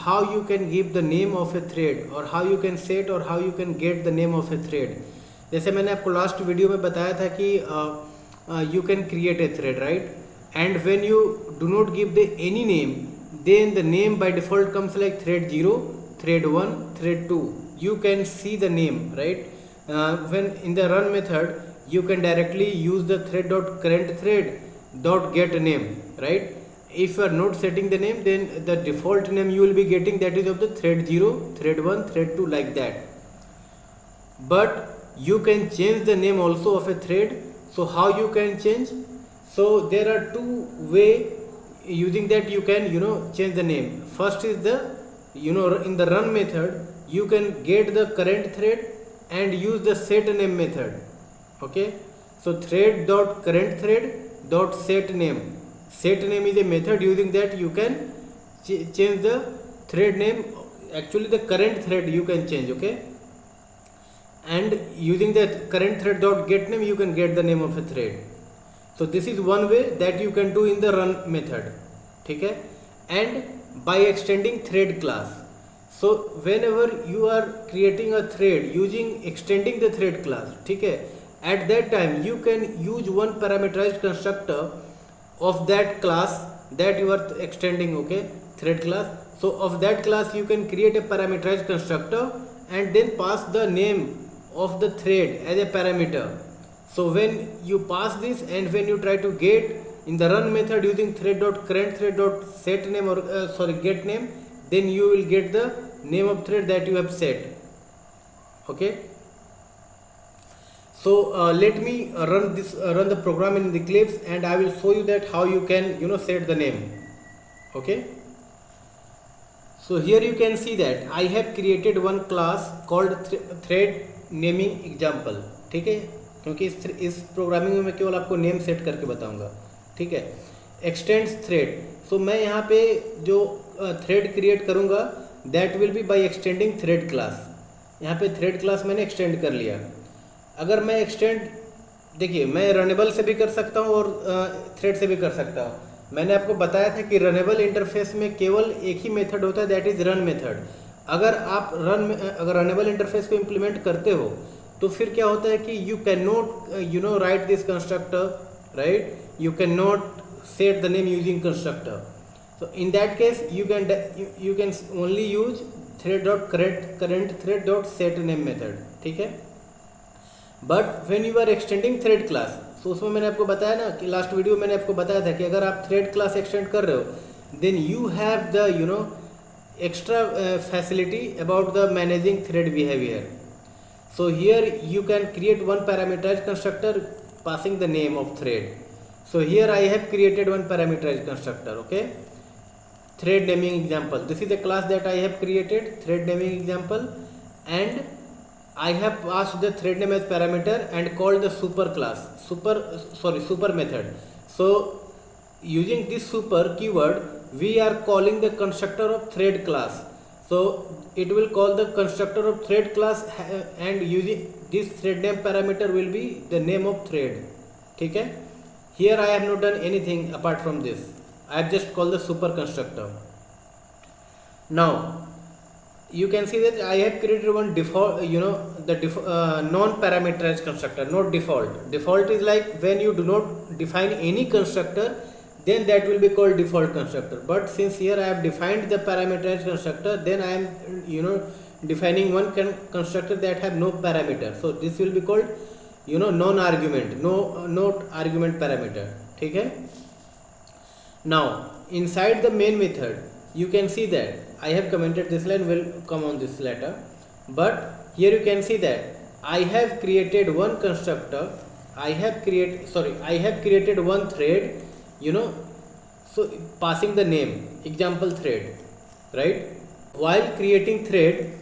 how you can give the name of a thread or how you can set or how you can get the name of a thread. जैसे मैंने आपको last video में बताया था कि you can create a thread, right? And when you do not give the any name, then the name by default comes like thread 0, thread 1, thread 2. You can see the name, right? When in the run method, you can directly use the thread dot current thread dot get name, right? If you are not setting the name, then the default name you will be getting, that is of the thread 0, thread 1, thread 2, like that. But you can change the name also of a thread. So how you can change? So there are two way using that you can change the name. First is the in the run method you can get the current thread and use the set name method. Okay, so thread dot current thread dot set name. Set name is a method, using that you can change the thread name. Actually the current thread you can change. Okay, and using the current thread dot get name you can get the name of a thread. So this is one way that you can do in the run method. ठीक है, and by extending thread class. So whenever you are creating a thread using extending the thread class, ठीक है, at that time you can use one parameterized constructor of that class that you are extending. Okay, thread class. So of that class you can create a parameterized constructor and then pass the name of the thread as a parameter. So when you pass this and when you try to get in the run method using thread dot current thread dot set name or get name, then you will get the name of thread that you have set. Okay, so let me run the program in the Eclipse and I will show you that how you can set the name. Okay, so here you can see that I have created one class called thread naming example. ठीक है, क्योंकि इस programming में मैं केवल आपको name set करके बताऊंगा. ठीक है, एक्सटेंड्स थ्रेड. सो मैं यहाँ पे जो थ्रेड क्रिएट करूँगा that will be by extending thread class. यहाँ पे थ्रेड क्लास मैंने एक्सटेंड कर लिया. अगर मैं एक्सटेंड, देखिए मैं रनेबल से भी कर सकता हूँ और थ्रेड से भी कर सकता हूँ. मैंने आपको बताया था कि रनेबल इंटरफेस में केवल एक ही मेथड होता है, दैट इज़ रन मेथड. अगर आप अगर रनेबल इंटरफेस को इम्प्लीमेंट करते हो तो फिर क्या होता है कि you can not write this constructor, right? You can not set the name using constructor. So in that case you can only use thread dot current thread dot set name method. ठीक है, but when you are extending thread class, so उसमें मैंने आपको बताया ना कि last video मैंने आपको बताया था कि अगर आप थ्रेड क्लास एक्सटेंड कर रहे हो then you have the extra facility about the managing thread behavior. So here you can create one parameterized constructor passing the name of thread. So here I have created one parameterized constructor. Okay, thread naming example. This is the class that I have created, thread naming example, and I have passed the thread name as parameter and called the super class, super method. So using this super keyword we are calling the constructor of thread class. So it will call the constructor of thread class and using this thread name parameter will be the name of thread. ठीक है, here I have not done anything apart from this. I have just called the super constructor. Now you can see that I have created one default, non-parameterized constructor, not default. Default is like when you do not define any constructor, then that will be called default constructor. But since here I have defined the parameterized constructor, then I am defining one constructor that have no parameter. So this will be called non-argument, not argument parameter. ठीक है. Now inside the main method you can see that I have commented this line, will come on this later, but here you can see that I have created one constructor, I have created one thread, so passing the name example thread, right? While creating thread,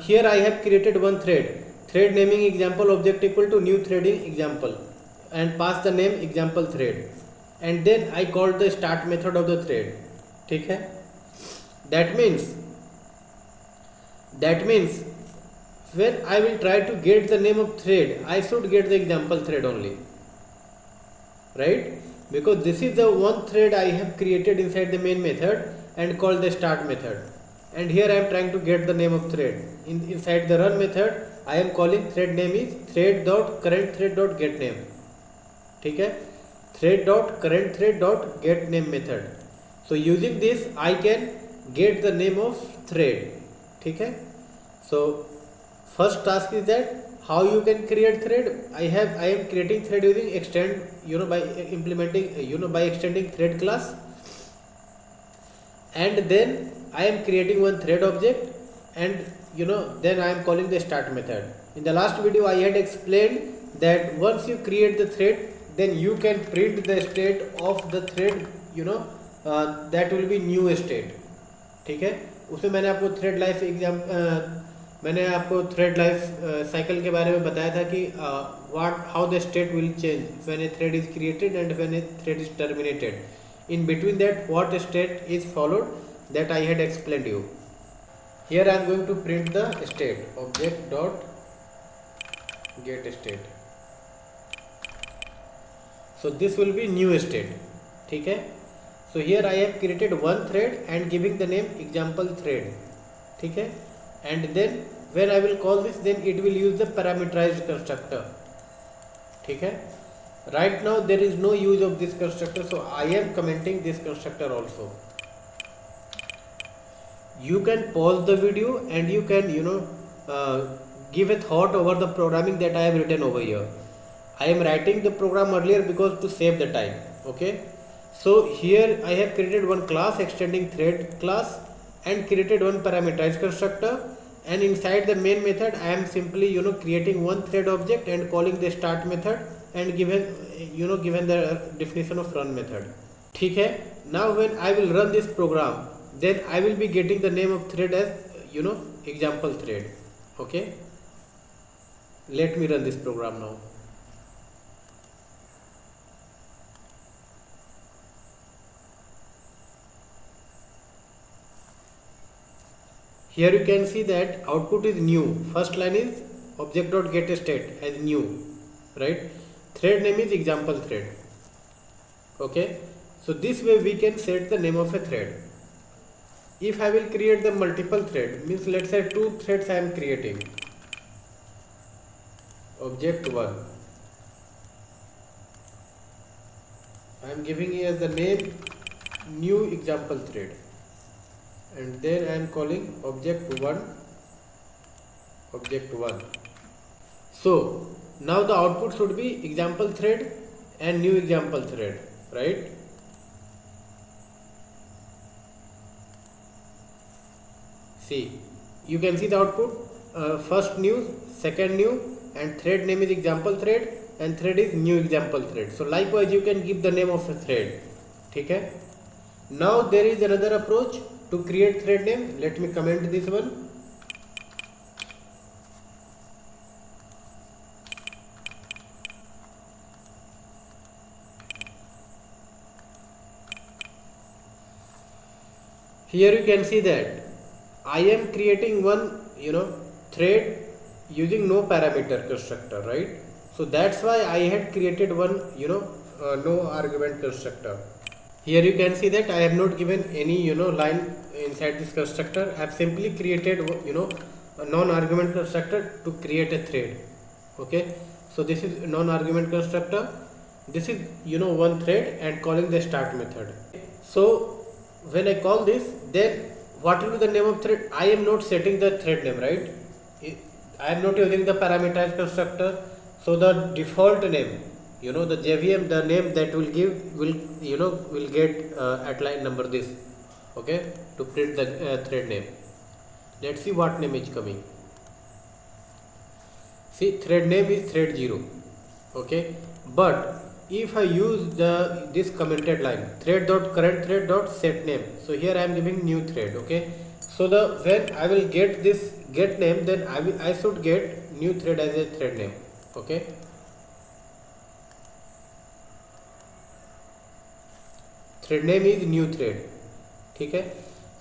here I have created one thread naming example object equal to new threading example and pass the name example thread, and then I called the start method of the thread. ठीक है, that means when I will try to get the name of thread, I should get the example thread only, right? Because this is the one thread I have created inside the main method and called the start method. and here I am trying to get the name of thread. Inside the run method I am calling thread name is thread dot current thread dot get name. ठीक है, thread dot current thread dot get name method. So using this I can get the name of thread. ठीक है, so first task is that how you can create thread. I am creating thread using extend, by implementing, by extending thread class, and then I am creating one thread object, and then I am calling the start method. In the last video I had explained that once you create the thread, then you can print the state of the thread, that will be new state. ठीक है, उसमें मैंने आपको thread life मैंने आपको thread life cycle के बारे में बताया था कि how the state will change when A thread is created and when A thread is terminated. In between that, what state is followed, that I had explained you. Here I am going to print the state object dot get state. So this will be new state. ठीक है, so here I have created one thread and giving the name example thread. ठीक है, and then when I will call this, then it will use the parameterized constructor. ठीक है, right now there is no use of this constructor, so I am commenting this constructor also. You can pause the video and you can give a thought over the programming that I have written over here. I am writing the program earlier because to save the time. Okay, so here I have created one class extending thread class and created one parameterized constructor, and inside the main method I am simply creating one thread object and calling the start method and given the definition of run method. ठीक है, now when I will run this program, then I will be getting the name of thread as example thread. Okay, let me run this program now. Here you can see that output is new. First line is object dot get state as new, right? Thread name is example thread. Okay, so this way we can set the name of a thread. If I will create the multiple thread, means let's say 2 threads I am creating. Object 1, I am giving it as the name new example thread, and then I am calling object 1 object 1. So now the output should be example thread and new example thread, right? See, you can see the output, first new, second new, and thread name is example thread and thread is new example thread. So likewise you can give the name of a thread. ठीक है, now there is another approach to create thread name. Let me comment this one. Here you can see that I am creating one thread using no parameter constructor, right? So that's why I had created one no argument constructor. Here you can see that I have not given any line inside this constructor. I have simply created a non-argument constructor to create a thread. Okay, so this is non-argument constructor, this is one thread and calling the start method. So when I call this, then what will be the name of thread? I am not setting the thread name, right? I am not using the parameterized constructor, so the default name, the JVM, the name that will give will get at line number this. Okay, to print the thread name. Let's see what name is coming. See, thread name is thread 0. Okay, but if I use this commented line thread dot current thread dot set name, so here I am giving new thread. Okay, so when I will get this get name, then I should get new thread as a thread name. Okay, thread name is new thread. ठीक है,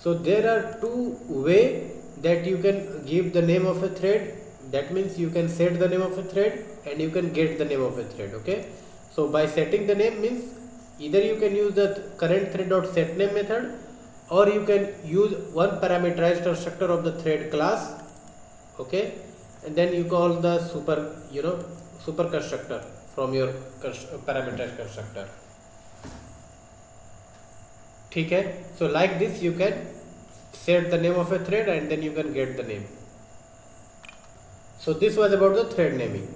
so there are 2 way that you can give the name of a thread. That means you can set the name of a thread and you can get the name of a thread. Okay, so by setting the name means either you can use the current thread dot set name method, or you can use one parameterized constructor of the thread class, okay, and then you call the super constructor from your parameterized constructor. ठीक है. So like this you can set the name of a thread and then you can get the name. So this was about the thread naming.